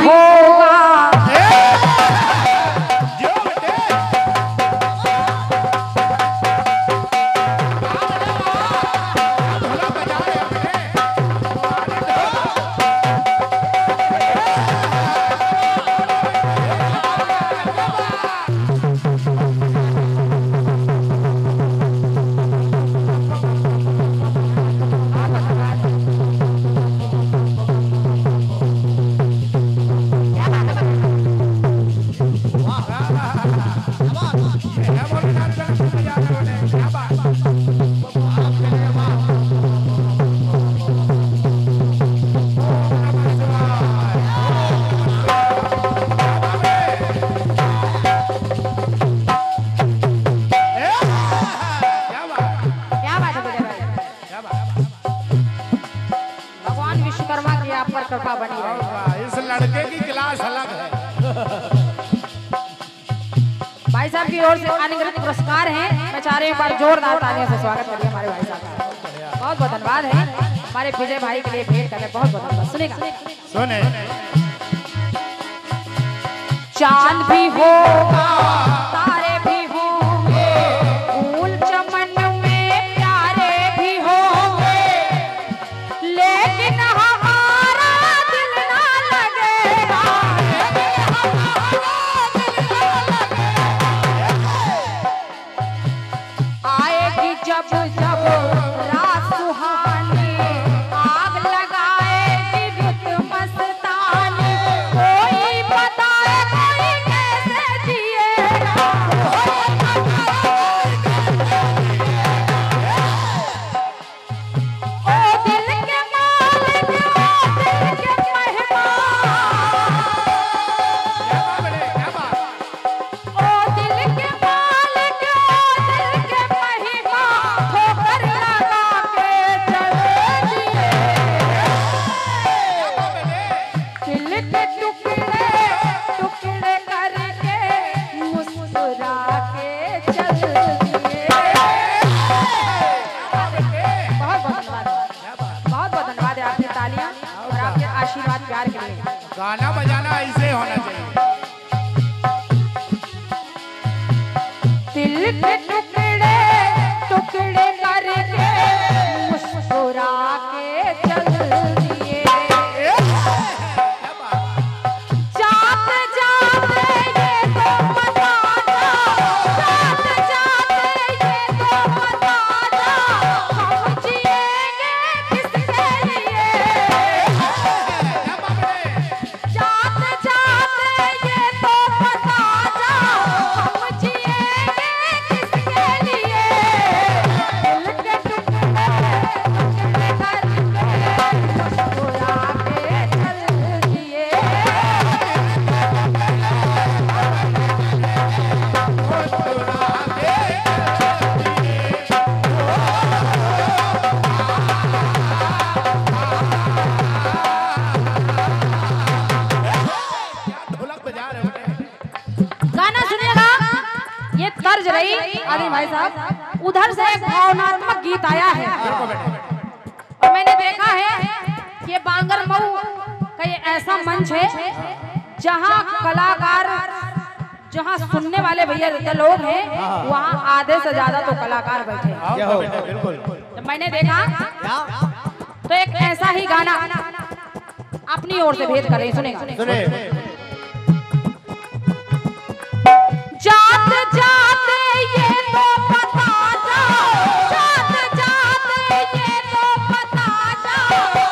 होगा। कृपा बनी रहे। इस लड़के की क्लास अलग है। भाई साहब की ओर से अनुग्रहित पुरस्कार है। मैं चाह रही हूँ एक बार जोरदार तालियों से स्वागत करिए हमारे भाई साहब का। बहुत बहुत धन्यवाद है हमारे विजय भाई के लिए भेंट करने। बहुत बहुत धन्यवाद। सुनेगा सुने चांद भी होगा तारे भी होंगे फूल चमन में प्यारे भी होंगे लेकिन हमारा दिल ना लगेगा। आएगी जब जब रात सुहानी आग लगाएगी रुत मस्तानी कोई बताए कोई कैसे जिएगा। ओ दिल के मालिक ओ दिल के मेहमान ओ दिल के मालिक ओ दिल के मेहमान ठोकर लगा के चले दिए। दिल के टुकड़े टुकड़े करके मुस्कुरा के चल दिए। बहुत बहुत धन्यवाद। बहुत बहुत धन्यवाद है आपकी तालियां और आपके आशीर्वाद प्यार के लिए। गाना बजाना ऐसे होना चाहिए। दिल के टुकड़े टुकड़े करके मुस्कुरा के चल दिए। जाते जाते ये तो बता जा जाते जाते ये तो बता जा हम जिएंगे किसके लिए। जाते जाते ये तो बता जा हम जिएंगे किसके लिए। दिल के टुकड़े टुकड़े करके मुस्कुरा के चल दिए। ढोलक बजा रहे हो। गाना सुनिएगा। ये तर्ज रही आदि भाई साहब। उधर से एक भावनात्मक गीत आया है और मैंने देखा है कि बांगर मऊ का ये ऐसा मंच है जहां कलाकार जहां सुनने वाले भैया लोग हैं वहां आधे से ज्यादा तो कलाकार बैठे हैं। बिल्कुल। जब मैंने देखा तो एक ऐसा ही गाना अपनी ओर से भेद कर रही। सुनेगा सुने जाते जाते ये तो बता जा जाते जाते ये तो बता जा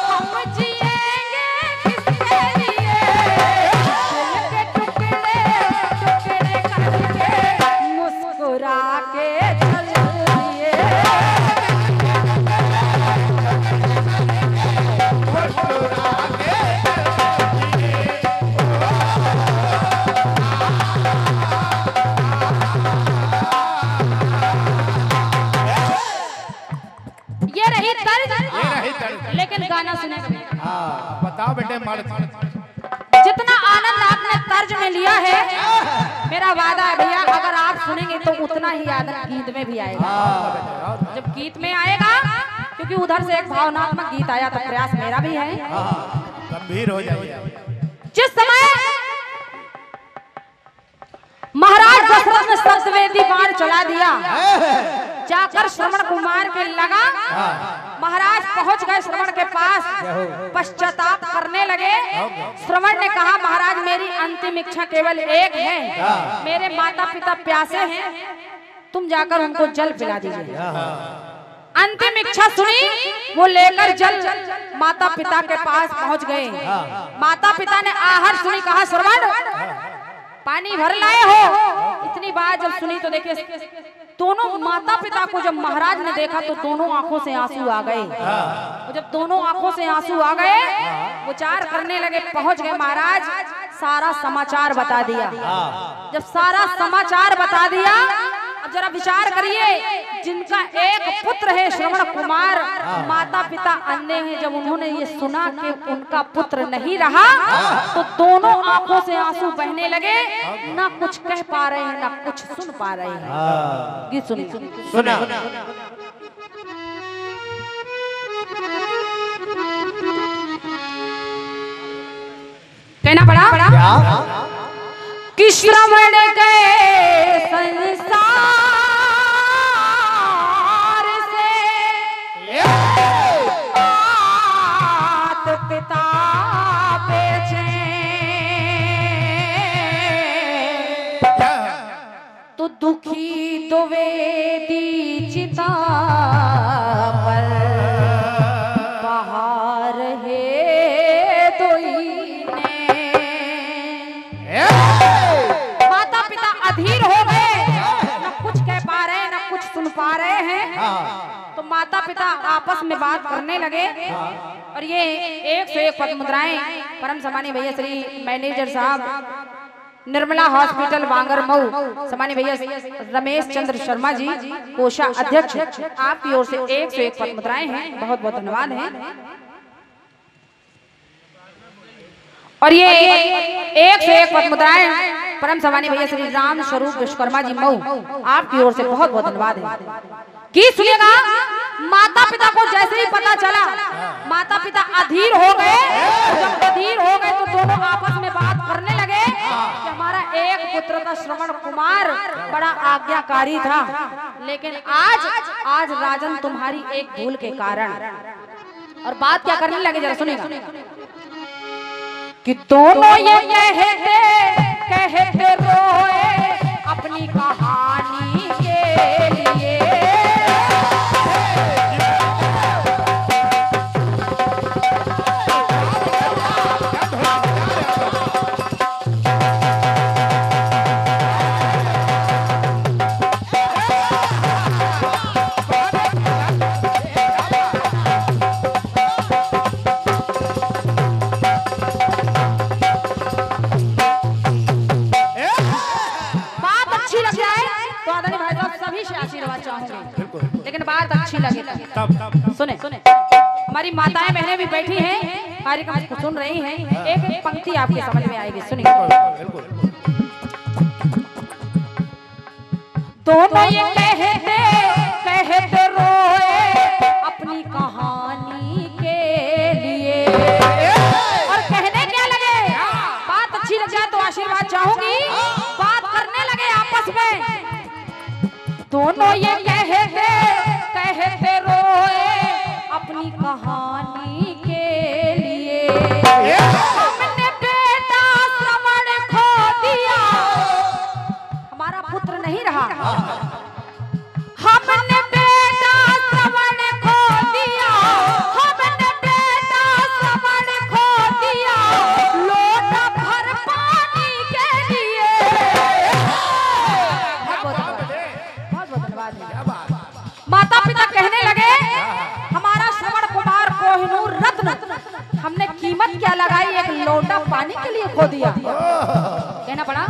हम जिएंगे किसके लिए। दिल के टुकड़े टुकड़े करके मुस्कुरा के चल दिए। ये रही तर्ज लेकिन गाना सुने बताओ बेटे मर्द जितना आनंद आपने तर्ज में लिया है मेरा वादा है भैया अगर आप सुनेंगे तो उतना ही आनंद गीत में भी आएगा। जब गीत में आएगा क्योंकि उधर से एक भावनात्मक गीत आया तो प्रयास मेरा भी है। गंभीर हो जाइए। जिस समय महाराज दशरथ ने सप्तवेदी बाण चला दिया, जाकर श्रवण कुमार के लगा। महाराज पहुंच गए श्रवण के पास, पश्चाताप करने लगे। श्रवण ने कहा, महाराज मेरी अंतिम इच्छा केवल एक है, मेरे माता पिता प्यासे हैं, तुम जाकर उनको जल पिला दीजिए। अंतिम इच्छा सुनी, वो लेकर जल माता पिता के पास पहुंच गए। माता पिता ने आहट सुनी, कहा श्रवण पानी भर लाए हो। इतनी बात जब सुनी तो देखिए, दोनों माता पिता को जब महाराज ने देखा तो दोनों आंखों से आंसू आ गए। और जब दोनों आंखों से आंसू आ गए, विचार करने लगे। पहुंच गए महाराज, सारा समाचार बता दिया। जब सारा समाचार बता दिया, अब जरा विचार करिए, जिनका एक पुत्र है श्रवण कुमार, माता पिता अंधे हैं, जब उन्होंने ये सुना कि उनका पुत्र नहीं रहा तो दोनों आंखों से आंसू बहने लगे। ना कुछ कह पा रहे हैं, ना कुछ सुन पा रहे हैं। गीत सुनिए। सुना कहना पड़ा कि श्रवण गए संसार से, मात पिता बेचे, तो दुखी द्विवेदी चिता पर बहार है दोई ने। माता पिता अधीर हो गए, न कुछ कह पा रहे, न कुछ सुन पा रहे हैं। तो माता पिता आपस में बात करने लगे। और ये 101 पद मुद्राएं परम सम्मानीय भैया श्री मैनेजर साहब निर्मला हॉस्पिटल बांगर मऊ, सम्मानीय भैया रमेश चंद्र शर्मा जी कोषा अध्यक्ष, आपकी ओर से 101 पद मुद्राएं हैं। बहुत बहुत धन्यवाद है। और ये 101 पद मुद्राएं परम सम्मानीय भैया श्री राम स्वरूप विश्वकर्मा जी मऊ, आपकी ओर से बहुत बहुत धन्यवाद है। कि सुनिएगा, माता पिता को जैसे ही पता चला, माता पिता अधीर हो गए। जब अधीर हो गए तो दोनों आपस में बात करने लगे कि हमारा एक पुत्र था श्रवण कुमार, बड़ा आज्ञाकारी था, लेकिन आज राजन तुम्हारी एक भूल के कारण। और बात क्या करने लगे, जरा सुनिएगा। कि दोनों ये कहते रोए अपनी कहानी के लिए। लेकिन बात अच्छी लगी तब सुने। हमारी माताएं बहनें भी बैठी हैं, कार्यक्रम को सुन रही हैं। एक एक पंक्ति आपके समझ में आएगी, सुनिए। दोनों ये कहते रोए अपनी कहानी के लिए। और कहने क्या लगे, बात अच्छी लग जाए तो आशीर्वाद चाहूंगी। बात करने लगे आपस में, दोनों ये कहते रोए अपनी कहानी के लिए। हमने बेटा श्रवण खो दिया, हमारा पुत्र नहीं रहा। हमने बेटा श्रवण खो दिया, हमने बेटा श्रवण खो दिया, लोटा भर पानी के लिए। माता पिता कहने लगे, हमारा श्रवण कुमार कोहिनूर रत्न हमने कीमत क्या लगाई, एक लोटा पानी के लिए खो दिया। कहना पड़ा,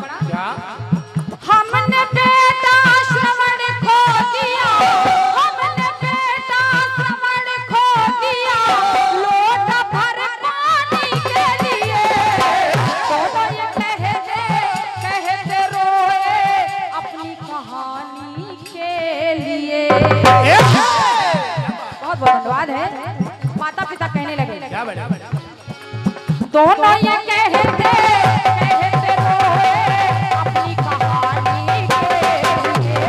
हमने बेटा श्रवण खो दिया, हमने बेटा श्रवण खो दिया, लोटा भर पानी के लिए। दोनों ये कहते रोए अपनी कहानी के लिए। बहुत बहुत धन्यवाद है। माता पिता कहने लगे, दोनों ये कहते रोए अपनी कहानी के लिए।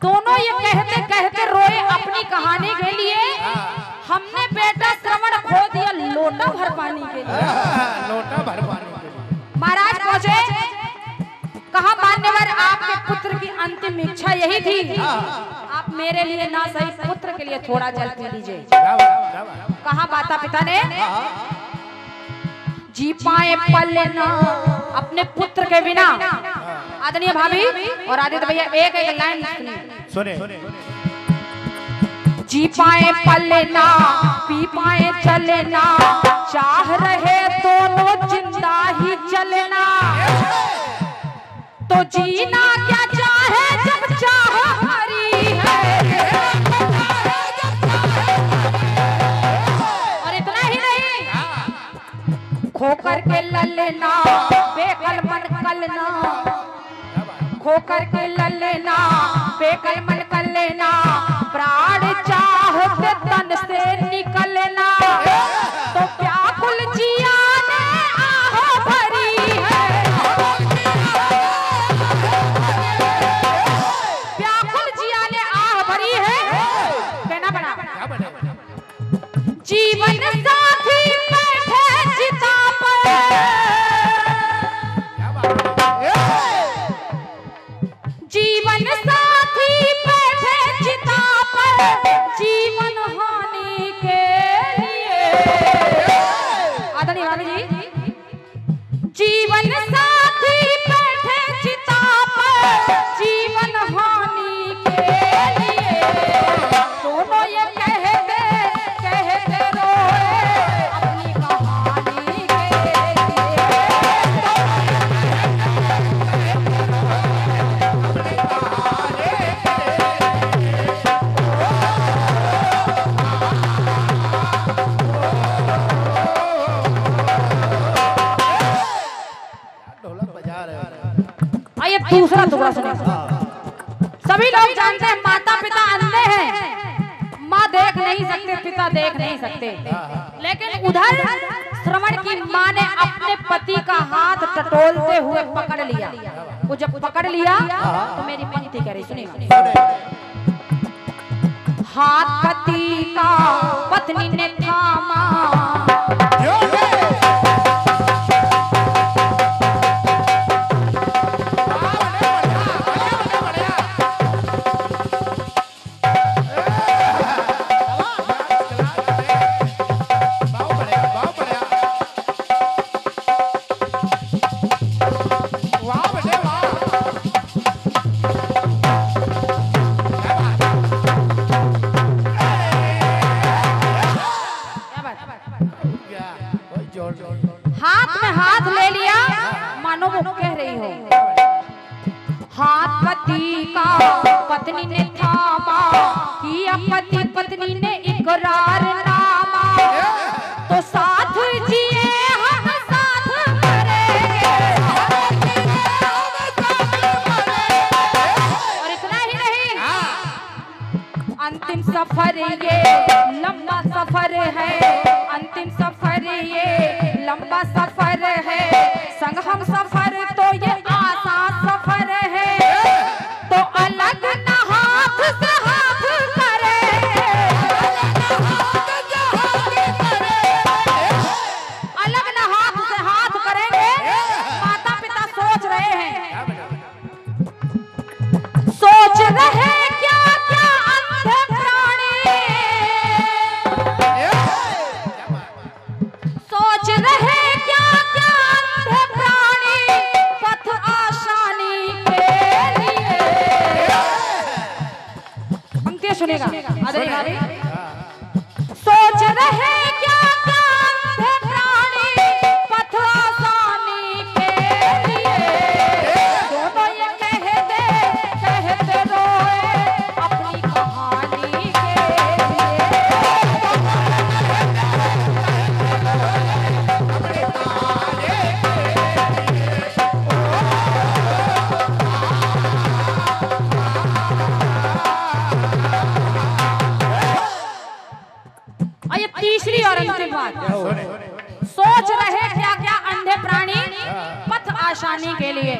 दोनों ये कहते कहते रोए अपनी कहानी के लिए। हमने बेटा श्रवण खो दिया लोटा भर पानी के लिए। लोटा भर पानी के लिए। महाराज पहुंचे, कहा मान्यवर आपके पुत्र की अंतिम इच्छा यही थी, आप मेरे लिए ना सही पुत्र के लिए थोड़ा जल पी लीजिए। कहा माता पिता ने जी पाए पल ना अपने पुत्र के बिना। आदरणीय भाभी और आदित्य भैया एक एक लाइन सुने। जी पाए पले ना पी पाए चले ना, चाह रहे दोनों जिंदा ही चलना। तो जीना क्या चाहे जब चाह हरी है। और इतना ही नहीं, खोकर के ललना बेकल मन कलना, खोकर के ललना बेकल मन कलना, प्राण चाहते तन से निकलना। तो व्याकुल जिया ने आह भरी है, व्याकुल जिया ने आह भरी है। कहना बना जीवन साथी बैठे चिता पर, जीवन साथी बैठे चिता पर, जीवन हानि के लिए। आदरणीय भाभी जी, जीवन साथी बैठे चिता पर, जीवन हानि के लिए। दोनों ये कहते रोए अपनी कहानी के लिए। आइए दूसरा टुकड़ा सुनिए। सभी लोग जानते हैं माता पिता अंधे हैं, माँ देख नहीं सकते, पिता देख नहीं सकते। लेकिन उधर श्रवण की माँ ने अपने पति का हाथ टटोलते हुए पकड़ लिया। वो जब पकड़ लिया तो मेरी पंक्ति कह रही, सुनिए। हाथ पति का पत्नी ने थामा, हाथ में हाथ ले लिया, मानो वो कह रही हो। हाथ पति का पत्नी ने थामा, किया पति पत्नी ने इकरार नामा। तो साथ जिए हम साथ मरेंगे। और इतना ही नहीं, अंतिम सफर ये लंबा सफर है, अंतिम सफर ये लंबा सफर है, संग हम सफर तो ये आसान सफर है। तो अलग न हाथ से हाथ करेंगे, अलग न हाथ से हाथ करेंगे। माता पिता सोच रहे हैं, सोच रहे क्या क्या अंधे प्राणी। और ये तीसरी और अंतिम बात, सुने सोच रहे क्या क्या अंधे प्राणी पथ आसानी के लिए।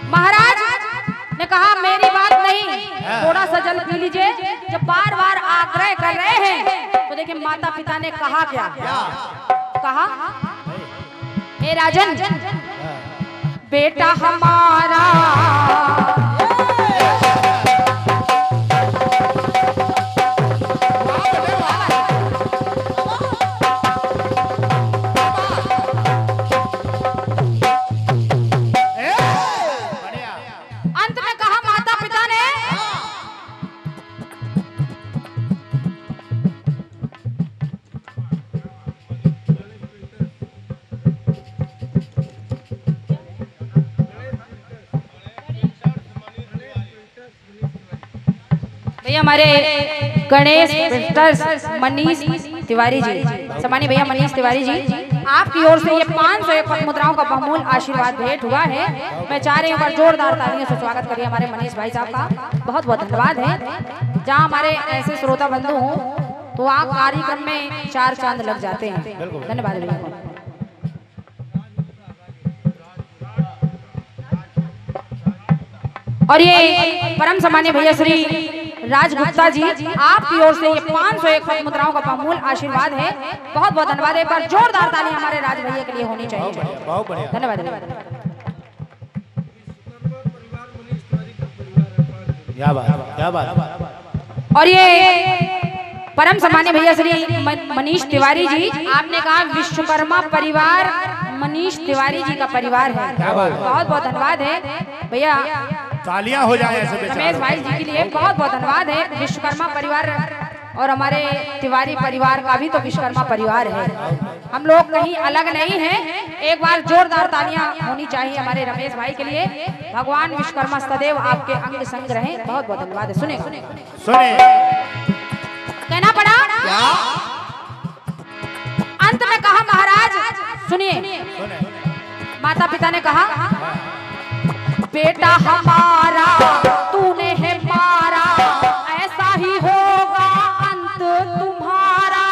महाराज ने कहा मेरी बात नहीं, थोड़ा सा जल पी लीजिए। जब बार बार आग्रह कर रहे हैं तो देखिए माता पिता ने कहा क्या, कहा हे राजन बेटा हमारा हमारे गणेश फिल्टर्स मनीष तिवारी जी, सम्मानित भैया मनीष तिवारी जी, आपकी ओर से ये 501 मुद्राओं का बहुमूल आशीर्वाद भेंट हुआ है। मैं चाह रही हूँ जोरदार तालियों से स्वागत करिए हमारे मनीष भाई साहब का। बहुत बहुत धन्यवाद है। जहाँ हमारे ऐसे श्रोता बंधु हों तो आप कार्यक्रम में 4 चांद लग जाते हैं। धन्यवाद भैया। और ये परम सम्मान्य भैया श्री राज गुप्ता जी, आपकी ओर से ये 501 मुद्राओं का बहुमूल आशीर्वाद है। बहुत बहुत धन्यवाद। एक बार जोरदार ताली हमारे राज भैया के लिए होनी चाहिए। बहुत बढ़िया, धन्यवाद। क्या बात। और ये परम सम्मान्य भैया श्री मनीष तिवारी जी, आपने कहा विश्वकर्मा परिवार मनीष तिवारी जी का परिवार है। बहुत बहुत धन्यवाद है भैया। तालियां हो जाए ऐसे रमेश भाई जी के लिए बहुत बहुत धन्यवाद है। विश्वकर्मा परिवार और हमारे तिवारी परिवार का भी तो विश्वकर्मा परिवार है, हम लोग कहीं अलग नहीं हैं। एक बार जोरदार तालियां होनी चाहिए हमारे रमेश भाई के लिए। भगवान विश्वकर्मा सदैव आपके अंग संग रहे। बहुत बहुत धन्यवाद है। सुने कहना पड़ा अंत में कहा महाराज सुनिए, माता पिता ने कहा बेटा हमारा तूने है मारा, ऐसा ही होगा अंत तुम्हारा।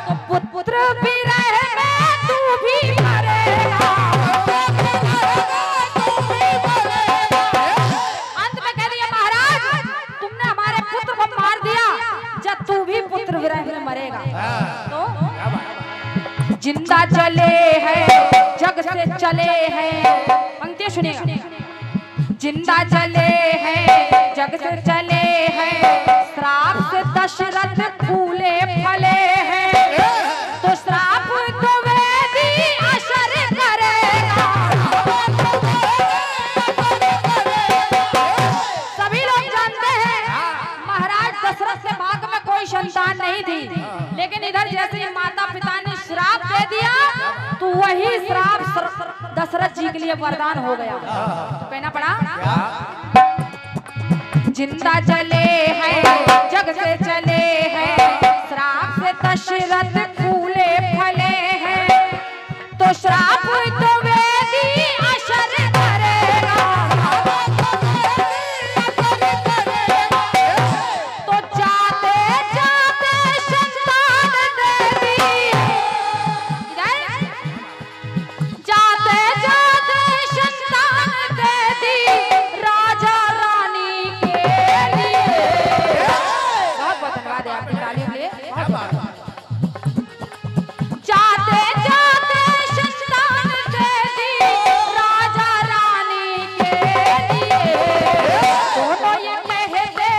तो पुत्र भी रहेगा तू भी मरेगा। अंत में कह दिया महाराज तुमने हमारे पुत्र को मार दिया, जब तू भी पुत्र विरह में मरेगा। तो जिंदा चले हैं जग से चले हैं, पंक्ति सुनिएगा। जिंदा चले हैं जग से चले हैं, श्राप से दशरथ फूले फले हैं। तो श्राप को वेदी असर करेगा। सभी लोग जानते हैं महाराज दशरथ के भाग में कोई संतान नहीं थी, लेकिन इधर जैसे माता पिता ने श्राप दे दिया तो वही श्राप दशरथ जी के लिए वरदान हो गया। कहना पड़ा जिंदा चले हैं जग से चले हैं, श्राप से दशरथ फूले फले हैं। तो श्राप तो वेदी असर करेगा। तो जाते जाते संतान दे दी, जाते जाते संतान दे दी राजा रानी के लिए। बहुत बहुत धन्यवाद है आपकी तालियों के लिए। जाते जाते संतान दे दी राजा रानी के लिए। दोनों ये कहते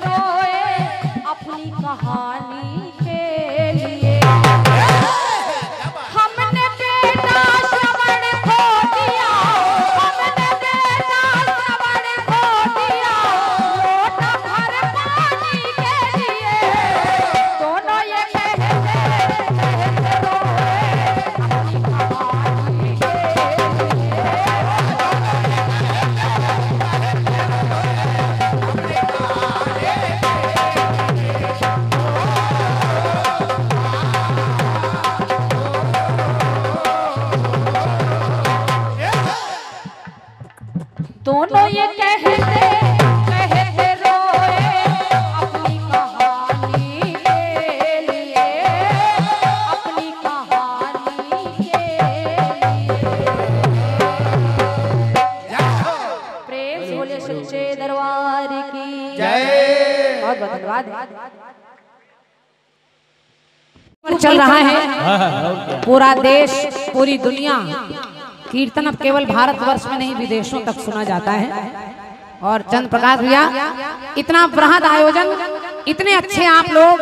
रोए अपनी कहानी के लिए। हमने बेटा श्रवण खो दिया, हमने बेटा श्रवण खो दिया, लोटा भर पानी के लिए। दोनों ये कहते रोए अपनी कहानी के लिए। धन्यवाद। चल रहा है पूरा देश, पूरी दुनिया, कीर्तन अब केवल भारतवर्ष में नहीं विदेशों तक सुना जाता है। और चंद्र प्रकाश भैया, इतना बृहद आयोजन, इतने अच्छे आप लोग,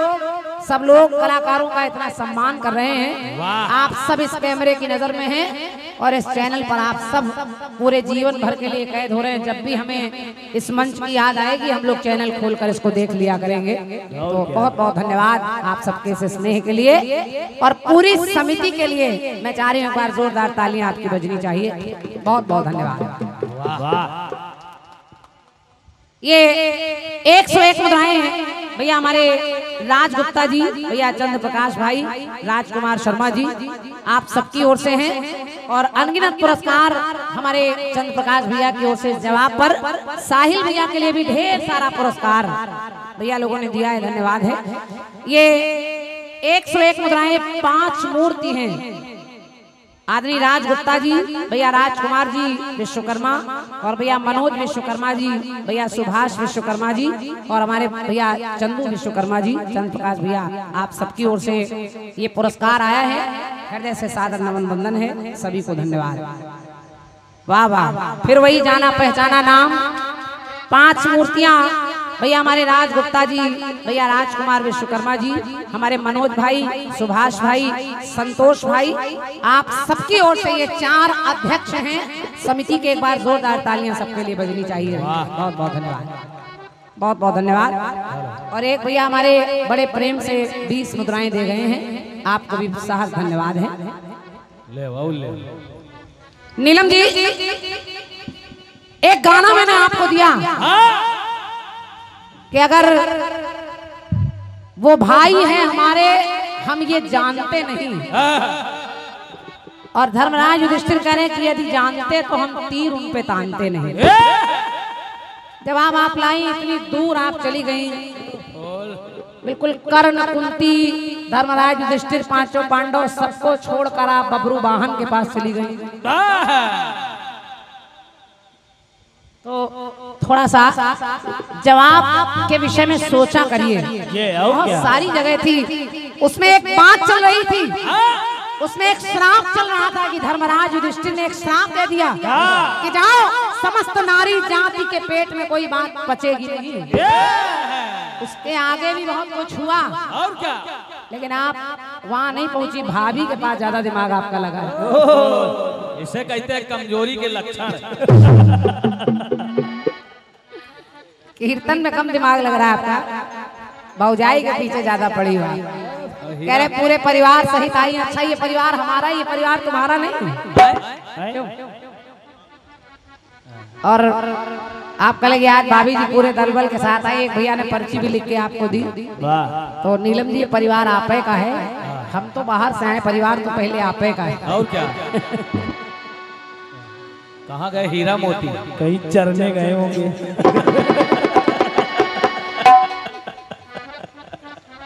सब लोग कलाकारों का इतना सम्मान कर रहे हैं। आप सब इस कैमरे की नजर में हैं और इस चैनल पर आप सब पूरे जीवन भर के लिए कैद हो रहे हैं। जब भी हमें इस मंच की याद आएगी हम लोग चैनल खोलकर इसको देख लिया करेंगे। तो बहुत बहुत धन्यवाद आप सबके इस स्नेह के लिए और पूरी समिति के लिए। मैं चाह रही हूँ एक बार जोरदार तालियां आपकी बजनी चाहिए। बहुत बहुत धन्यवाद। ये 101 मुद्राएं हैं भैया हमारे राज गुप्ता जी, भैया चंद्र प्रकाश भाई, राजकुमार शर्मा जी, आप सबकी ओर से हैं। और अनगिनत पुरस्कार हमारे चंद्र प्रकाश भैया की ओर से जवाब पर साहिल भैया के लिए भी ढेर सारा पुरस्कार भैया लोगों ने दिया है, धन्यवाद है। ये 101 मुद्राएं 5 मूर्ति हैं। आदरणीय राज गुप्ता जी, भैया राजकुमार जी विश्वकर्मा, और भैया मनोज विश्वकर्मा जी, भैया सुभाष विश्वकर्मा जी, और हमारे भैया चंदू विश्वकर्मा जी, चंद्र प्रकाश भैया, आप सबकी ओर से ये पुरस्कार आया है। हृदय से सादर नमन बंदन है, सभी को धन्यवाद। वाह वाह, फिर वही जाना पहचाना नाम, 5 मूर्तियां भैया हमारे राज गुप्ता जी, भैया राजकुमार विश्वकर्मा जी, हमारे मनोज भाई, सुभाष भाई, संतोष भाई, आप सबकी ओर से ये 4 अध्यक्ष हैं समिति के। एक बार जोरदार तालियां सबके लिए बजनी चाहिए। बहुत बहुत धन्यवाद, बहुत बहुत धन्यवाद। और एक भैया हमारे बड़े प्रेम से 20 मुद्राएं दे गए हैं, आपको भी साहस धन्यवाद है। नीलम जी, एक गाना मैंने आपको दिया कि अगर वो भाई हैं हमारे, हम ये जानते नहीं, और धर्मराज युधिष्ठिर कह रहे कि यदि जानते तो हम तीर उन पे तानते नहीं। जवाब आप लाई, इतनी दूर आप चली गई, बिल्कुल कर्ण, कुंती, धर्मराज युधिष्ठिर, 5 पांडव सबको छोड़कर आप बब्रू वाहन के पास चली गई। तो थोड़ा सा जवाब के विषय में सोचा करिए। बहुत सारी जगह थी, उसमें एक बात चल रही थी, उसमें एक श्राप चल रहा था कि धर्मराज युधिष्ठिर ने एक श्राप दे दिया कि जाओ समस्त नारी जाति के पेट में कोई बात बचेगी नहीं। उसके आगे भी बहुत कुछ हुआ और क्या, लेकिन आप वहाँ नहीं पहुंची। भाभी के पास ज्यादा दिमाग आपका लगा। इसे कहते हैं कमजोरी के लक्षण। कीर्तन में कम दिमाग लग रहा है आपका, भौजाई के पीछे ज्यादा पड़ी हुई। कह रहे पूरे परिवार सहित आई। अच्छा, ये परिवार हमारा, ये परिवार तुम्हारा नहीं। और आप कहेंगे आज भाभी जी पूरे दलबल के साथ आए। एक भैया ने पर्ची भी लिख के आपको दी। तो नीलम जी, ये परिवार आपे का है, हम तो बाहर से आए, परिवार तो पहले आपे का है। और क्या, कहाँ गए हीरा मोती? कहीं चरने गए होंगे।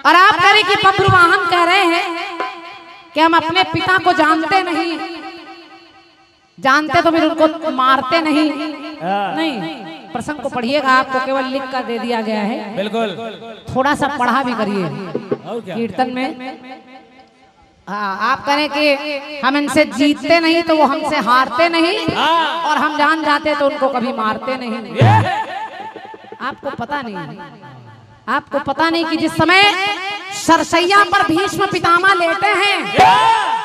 और आप कह रहे कि बब्रू वाहन कह रहे हैं कि हम अपने पिता को जानते नहीं, जानते तो फिर उनको मारते नहीं। नहीं, प्रसंग को पढ़िएगा, आपको केवल लिख कर दे दिया गया है। बिल्कुल, थोड़ा सा पढ़ा भी करिए कीर्तन में। हाँ, आप कहें कि हम इनसे जीतते नहीं तो वो हमसे हारते नहीं, और हम जान जाते तो उनको कभी मारते नहीं। आपको पता नहीं, आपको पता नहीं कि जिस समय सरसैया पर भीष्म पितामह लेटे हैं,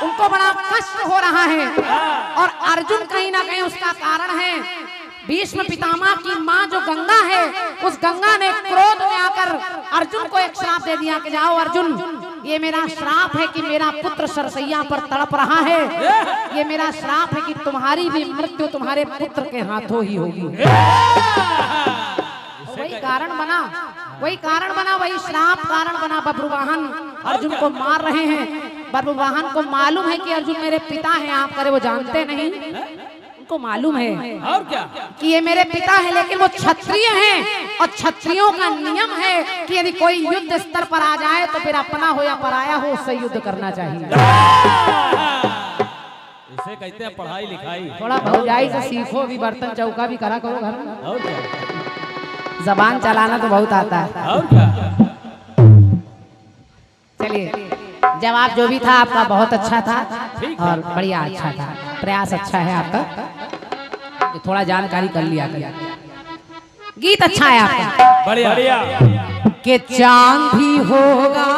उनको बड़ा कष्ट हो रहा है, और अर्जुन कहीं ना कहीं उसका कारण है। भीष्म पितामह की माँ जो गंगा है, उस गंगा ने क्रोध में आकर अर्जुन को एक श्राप दे दिया कि जाओ अर्जुन, ये मेरा श्राप है कि मेरा पुत्र सरसैया पर तड़प रहा है, ये मेरा श्राप है कि तुम्हारी भी मृत्यु तुम्हारे पुत्र के हाथों ही होगी। वही कारण बना, वही कारण बना, वही श्राप कारण बना। बब्रुवाहन अर्जुन को मार रहे हैं। बब्रुवाहन को मालूम है कि अर्जुन मेरे पिता हैं, आप करे वो जानते नहीं, उनको मालूम है और क्या कि ये मेरे पिता है, लेकिन वो क्षत्रिय हैं, और क्षत्रियों का नियम है कि यदि कोई युद्ध स्तर पर आ जाए तो फिर अपना हो या पराया हो उससे युद्ध करना चाहिए। इसे कहते हैं पढ़ाई लिखाई। थोड़ा भौजाई से सीखो, भी बर्तन चौका भी करा करो घर में। और क्या, जबान चलाना तो बहुत आता है। और क्या। जवाब जो भी था आपका बहुत अच्छा था ठीक और बढ़िया अच्छा था, प्रयास अच्छा है आपका, थोड़ा जानकारी कर लिया कर। गीत अच्छा है आपका, बढ़िया कि चांद भी होगा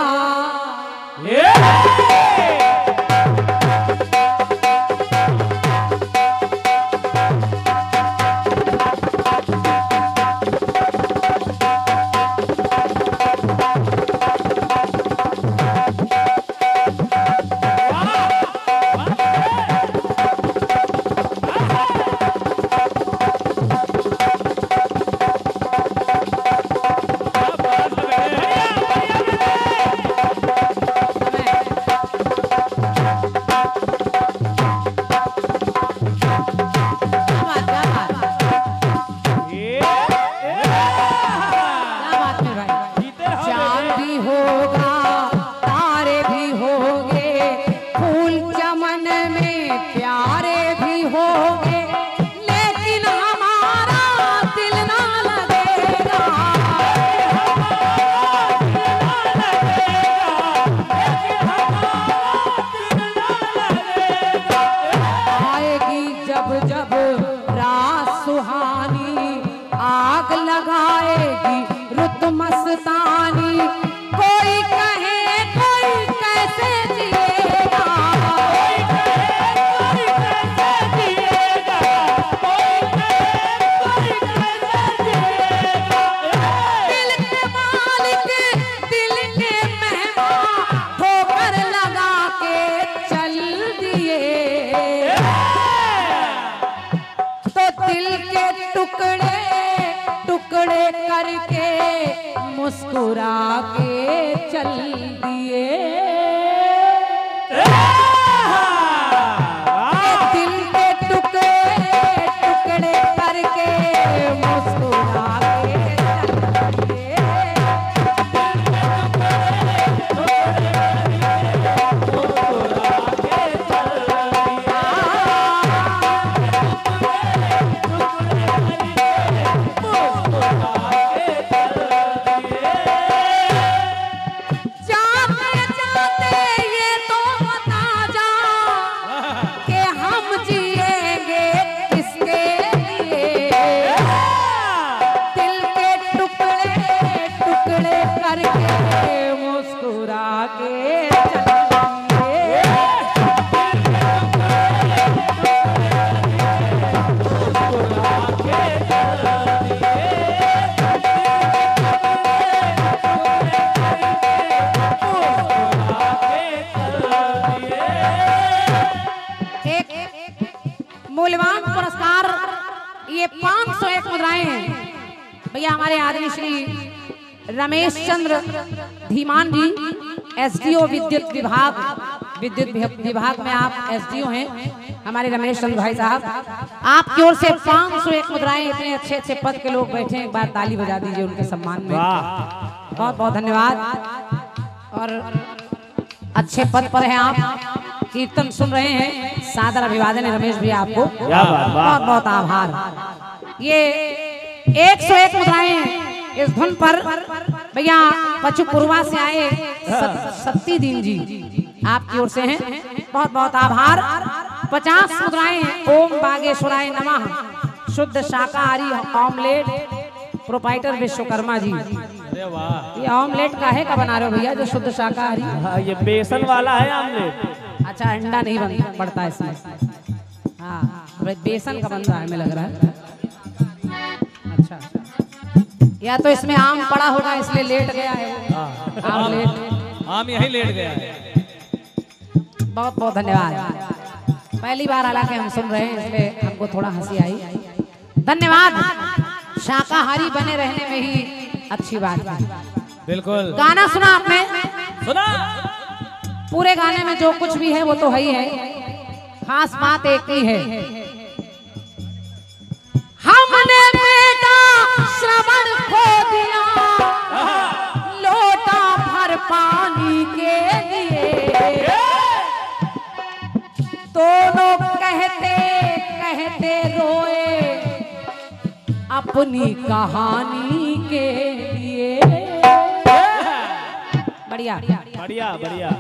मुस्कुरा के चल दिए, दिल के टुकड़े टुकड़े करके मुस्कुरा के चल दिए। मूल्यवान पुरस्कार ये 501 मुद्राएं हैं भैया हमारे आदरणीय श्री रमेश चंद्र धीमान जी, एसडीओ विद्युत विभाग में आप एसडीओ हैं हमारे रमेश चंद्र भाई साहब, आपकी ओर से 501 मुद्राएं। इतने अच्छे अच्छे पद के लोग बैठे हैं, एक बार ताली बजा दीजिए उनके सम्मान में। बहुत बहुत धन्यवाद। और अच्छे पद पर हैं आप, कीर्तन सुन रहे हैं, सादर अभिवादन है रमेश भैया आपको, बहुत बहुत आभार। ये 101 मुद्राएं इस धुन पर भैया पचुपुरवा से आए सत्ती दीन जी आपकी ओर से हैं, बहुत बहुत आभार। 50 मुद्राएं ओम बागेश्वराय नमः, शुद्ध शाकाहारी ऑमलेट, प्रोपाइटर विश्वकर्मा जी। अरे वाह, ये ऑमलेट काहे का बना रहे हो भैया जो शुद्ध शाकाहारी? हाँ, ये बेसन वाला है ऑमलेट। अच्छा, अंडा नहीं पड़ता इसमें। हाँ, बेसन का बन रहा है, हमें लग रहा है। अच्छा, या तो इसमें आम पड़ा होगा इसलिए लेट गया है। आम यही लेट गया है। बहुत बहुत धन्यवाद। पहली बार हालांकि हम सुन रहे हैं इसलिए हमको थोड़ा हंसी आई। धन्यवाद। शाकाहारी बने रहने में ही अच्छी बात है। बिल्कुल। गाना सुना आपने? सुना। पूरे गाने में जो कुछ भी है वो तो है ही है, खास बात एक ही है, हमने बेटा श्रवण खो दिया लोटा भर पानी के लिए। दोनों कहते कहते रोए अपनी कहानी के लिए। बढ़िया बढ़िया बढ़िया।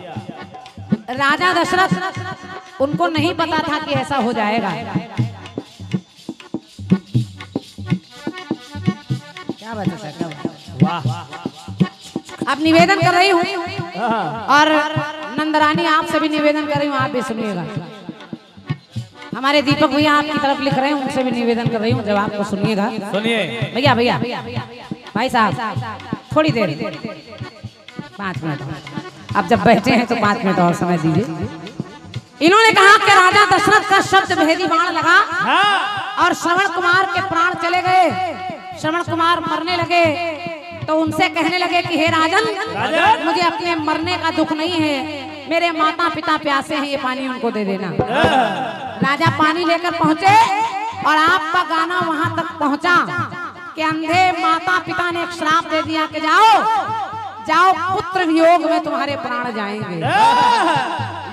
राजा दशरथ उनको नहीं पता था कि ऐसा हो जाएगा। क्या बात है सर, क्या बात है? वाह। अब निवेदन कर रही हूँ और नंदरानी आपसे भी निवेदन कर रही हूँ, आप भी सुनिएगा। हमारे दीपक भैया आपकी तरफ लिख रहे हैं, उनसे भी निवेदन कर रही हूँ, जब आपको सुनिएगा। सुनिए भैया भैया भाई साहब थोड़ी देर 5 मिनट, अब जब बैठे हैं तो 5 मिनट और समय दीजिए। इन्होंने कहा कि राजा दशरथ का शब्द भेदी बाण लगा और श्रवण कुमार के प्राण चले गए। श्रवण कुमार मरने लगे तो उनसे कहने लगे कि हे राजन, मुझे अपने मरने का दुख नहीं है, मेरे माता पिता प्यासे हैं, ये पानी उनको दे देना। राजा पानी लेकर पहुंचे और आपका गाना वहां तक पहुंचा कि अंधे माता पिता ने एक श्राप दे दिया कि जाओ जाओ, पुत्र वियोग में तुम्हारे प्राण जाएंगे।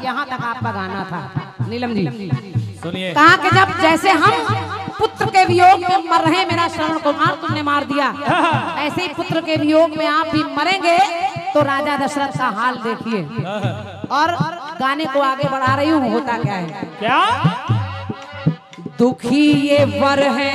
यहाँ तक आपका गाना था नीलम जी। सुनिए। कहा कि जब जैसे हम पुत्र के वियोग में मर रहे, मेरा श्रवण कुमार तुमने मार दिया, ऐसे ही पुत्र के वियोग में आप भी मरेंगे, तो राजा दशरथ का हाल देखिए। और गाने को आगे बढ़ा रही हूँ, होता क्या है? क्या दुखी ये वर है,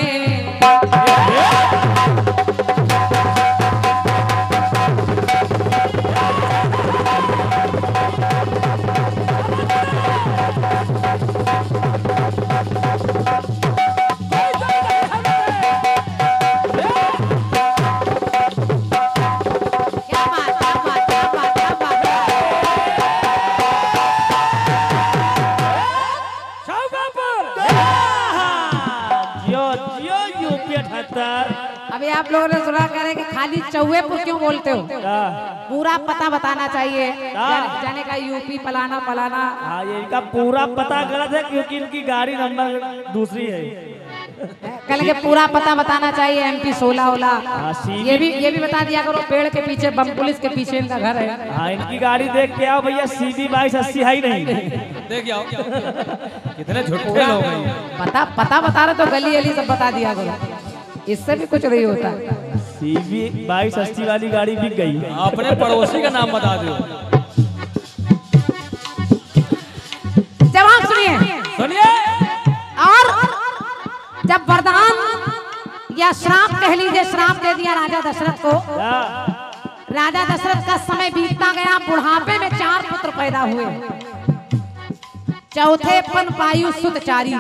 अभी आप लोगों ने सुना करे कि खाली चौहेपुर क्यों बोलते हो? पूरा पता बताना चाहिए, जाने का यूपी फलाना फलाना। हाँ, ये इनका पूरा पता गलत है क्योंकि इनकी गाड़ी नंबर दूसरी है। कल के पूरा पता बताना चाहिए, MP 16 ओला। ये भी बता दिया करो, पेड़ के पीछे बम पुलिस के पीछे इनका घर है। हाँ, इनकी गाड़ी देख के आओ भैया, CB 2280 है ही नहीं। देख आओ कितने झूठे लोग हैं। पता बता रहे तो गली गली सब बता दिया करो, इससे भी कुछ नहीं होता। CB 2280 वाली गाड़ी बिक गई। अपने पड़ोसी का नाम बता दो। जवाब सुनिए। सुनिए। और जब वरदान या श्राप कह लीजिए, श्राप दे दिया राजा दशरथ को। राजा दशरथ का समय बीतता गया, बुढ़ापे में 4 पुत्र पैदा हुए। चौथे पन पायु सुत चारी।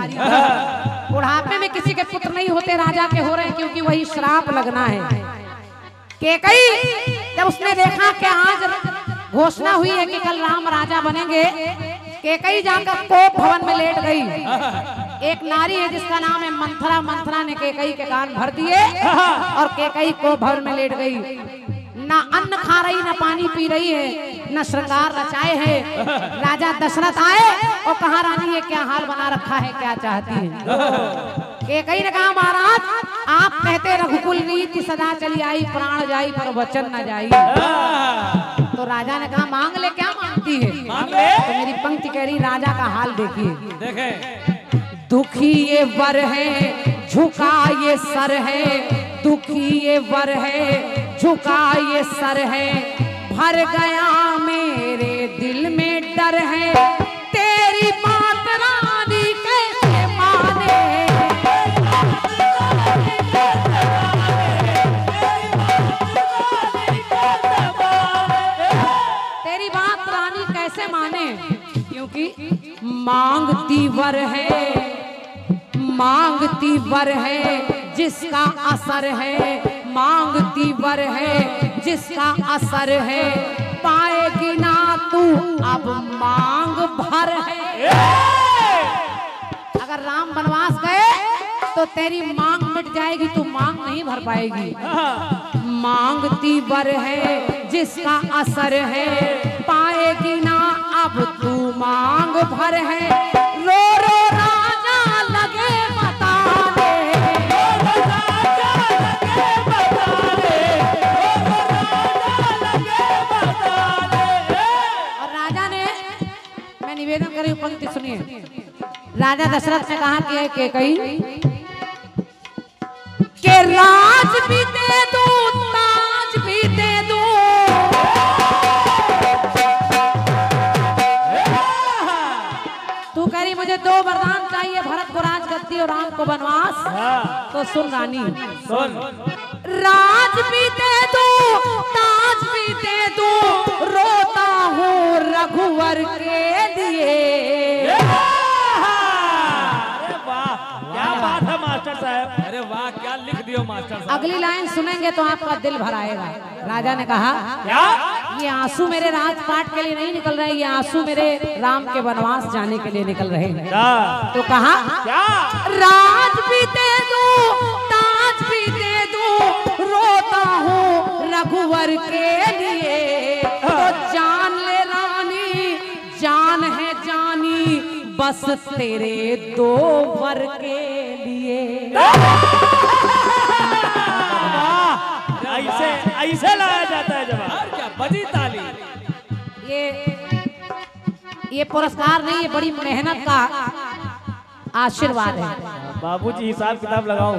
बुढ़ापे में किसी के पुत्र नहीं होते, राजा के हो रहे हैं, क्योंकि वही श्राप लगना है। केकई जब उसने देखा कि आज घोषणा हुई है कि कल राम राजा बनेंगे, केकई जाकर कोप भवन में लेट गई। एक नारी है जिसका नाम है मंथरा। मंथरा ने केकई के कान भर दिए और केकई कोप भवन में लेट गई। ना अन्न खा रही, ना पानी पी रही है, ना श्रृंगार रचाए है। राजा दशरथ आए और कहा, रानी ये क्या हाल बना रखा है, क्या चाहती है? केकई ने कहा, महाराज आप कहते रघुकुल रीति सदा चली आई, प्राण जाई पर वचन न जाई। तो राजा ने कहा, मांग ले, क्या मांगती है? मांग ले। तो मेरी पंक्ति कह रही, राजा का हाल देखिए। देखें। दुखी ये वर है, झुका ये सर है, दुखी ये वर है, झुका ये सर है, भर गया मेरे दिल में डर है, तेरी बात रानी कैसे माने। तेरी बात रानी कैसे माने, क्योंकि मांगती वर है, मांगती वर है जिसका असर है, मांगती वर है जिसका असर है, पाएगी ना तू अब मांग भर है। अगर राम वनवास गए तो तेरी मांग मिट जाएगी, तू मांग नहीं भर पाएगी। मांगती वर है जिसका असर है, पाएगी ना अब तू मांग भर है। रो रो राजा लगे बताने, और राजा ने, मैं निवेदन कर रही हूँ, पंक्ति सुनिए। राजा दशरथ ने कहा कि केकई के राज भी दे दूं, ताज भी दे दूं, दियो राम को बनवास। हाँ तो सुन रानी, सुन। राज भी दे दो ताज भी दे दो, रोता हूँ रघुवर के लिए। अरे वाह क्या बात है मास्टर साहब। अरे वाह क्या लिख दियो मास्टर साहब। अगली लाइन सुनेंगे तो आपका दिल भर आएगा। राजा ने कहा, क्या ये आंसू मेरे राजपाट के लिए नहीं निकल रहे, ये आंसू मेरे राम के वनवास जाने के लिए निकल रहे हैं। क्या तो कहा, क्या राज भी दे दो ताज भी दे दो, रोता हूँ रघुवर के लिए। तो जान ले रानी जान है जानी, बस तेरे दो वर के लिए। ऐसे ऐसे लाया जाता है जवाब। और क्या बजी ताली। ये पुरस्कार नहीं, ये बड़ी मेहनत का आशीर्वाद है। बाबूजी हिसाब किताब लगाओ।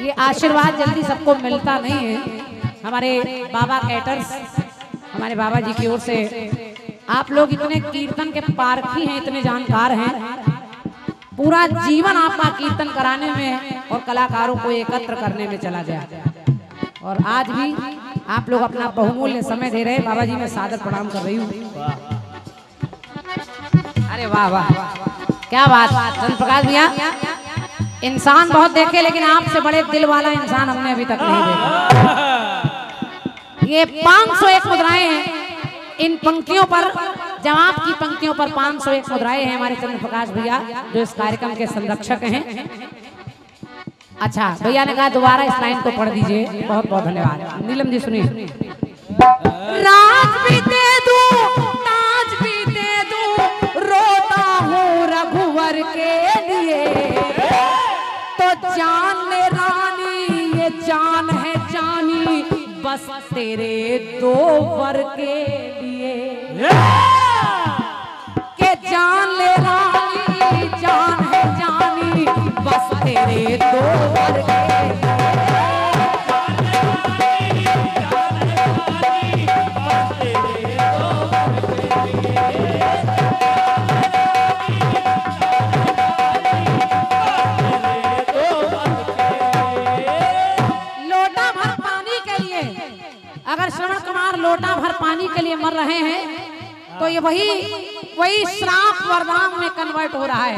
ये आशीर्वाद जल्दी सबको मिलता नहीं है। हमारे बाबा कैटर्स, हमारे बाबा जी की ओर से आप लोग इतने कीर्तन के पारखी हैं, इतने जानकार हैं, पूरा जीवन आपका कीर्तन कराने में और कलाकारों को एकत्र करने में चला गया। और आज भी आप लोग अपना बहुमूल्य समय दे रहे हैं। बाबा जी मैं सादर प्रणाम कर रही हूँ। अरे वाह वाह क्या बात। चंद्र प्रकाश भैया, इंसान बहुत देखे लेकिन आपसे बड़े दिल वाला इंसान हमने अभी तक नहीं देखा। ये 501 मुद्राएं हैं। इन पंक्तियों पर, जवाब की पंक्तियों पर 501 मुद्राएं हैं हमारे चंद्र प्रकाश भैया, जो इस कार्यक्रम के संरक्षक हैं। अच्छा, भैया ने कहा दोबारा इस लाइन को पढ़ दीजिए। बहुत बहुत धन्यवाद। नीलम जी सुनिए। राज भी दे दूं ताज भी दे दूं, रोता हूँ रघुवर के लिए। तो जान ले रानी ये जान है जानी, बस तेरे दो वर के लिए। के जान ले रानी जान है जानी, बस तेरे दो वर के लोटा भर पानी के लिए मर रहे हैं, तो ये वही श्राप वरदान में कन्वर्ट हो रहा है।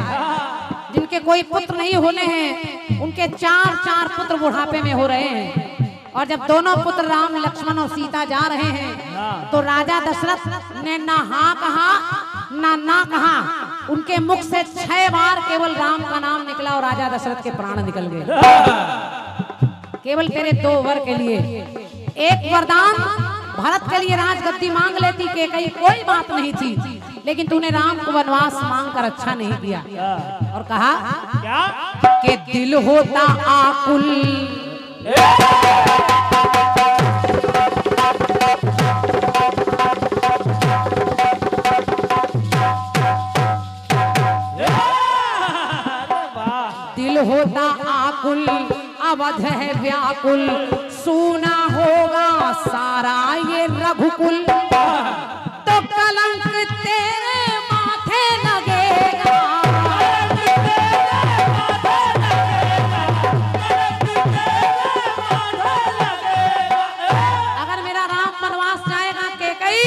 जिनके कोई पुत्र नहीं होने हैं, उनके चार पुत्र बुढ़ापे में हो रहे हैं। और जब दोनों पुत्र राम लक्ष्मण और सीता जा रहे हैं, तो राजा दशरथ ने ना हाँ कहा ना कहा। उनके मुख से 6 बार केवल राम का नाम निकला और राजा दशरथ के प्राण निकल गए। केवल तेरे 2 वर के लिए। एक वरदान भरत के लिए राजगद्दी मांग लेती कि कहीं कोई बात नहीं थी, लेकिन तूने राम को वनवास मांगकर अच्छा नहीं किया। और कहा क्या कि दिल होता आकुल, दिल होता आकुल, अवध है व्याकुल, सूना होगा सारा ये रघुकुल। तो कलंक तेरे माथे लगेगा, अगर मेरा राम वनवास जाएगा कैकेयी,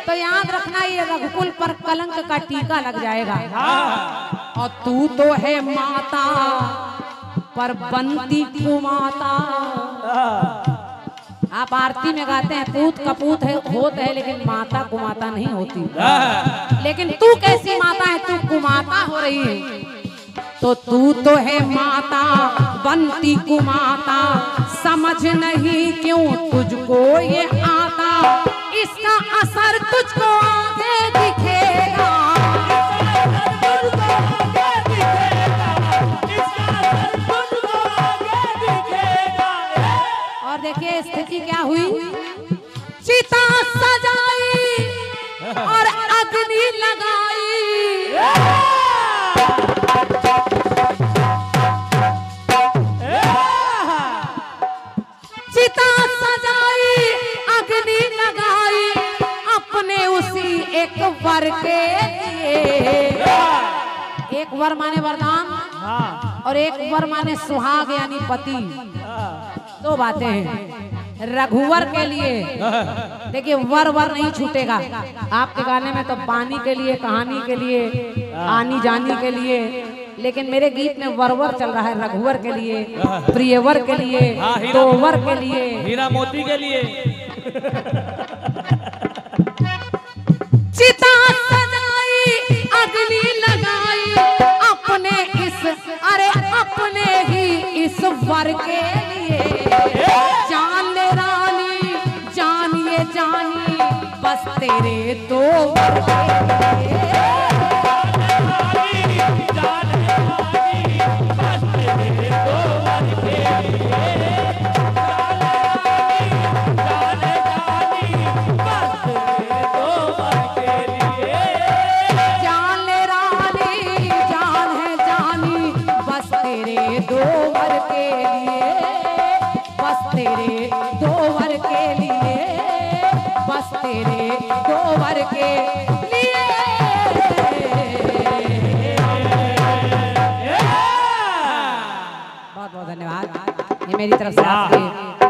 तो याद रखना ये रघुकुल पर कलंक का टीका लग जाएगा। और तू तो है माता पर बनती कुमाता। आप आरती में गाते हैं पूत कपूत है होत है, लेकिन माता कुमाता नहीं होती। लेकिन तू कैसी माता है, तू कुमाता हो रही है। तो तू तो है माता बनती कुमाता, समझ नहीं क्यों तुझको ये आता। इसका असर तुझको आगे दिखेगा, और देखिए स्थिति क्या हुई। चिता सजाई और अग्नि लगाई, चिता सजाई अग्नि लगाई, अपने उसी एक वर के लिए। एक वर माने वरदान, और एक वर माने सुहाग यानी पति। दो बातें हैं रघुवर के लिए। देखिए वर वर नहीं छूटेगा आपके गाने में, तो बानी के लिए, कहानी के लिए, आनी जानी के लिए, लेकिन मेरे गीत में वरवर चल रहा है रघुवर के लिए, प्रियवर के लिए, तोवर के लिए, हीरा मोती के लिए। चिता सजाई अग्नि लगाई अपने अपने ही इस वर के लिए। जान ले रानी जानिए जानी बस तेरे दो वर के लिए। तेरे दो वर के लिए। बहुत बहुत धन्यवाद ये मेरी तरफ से आपके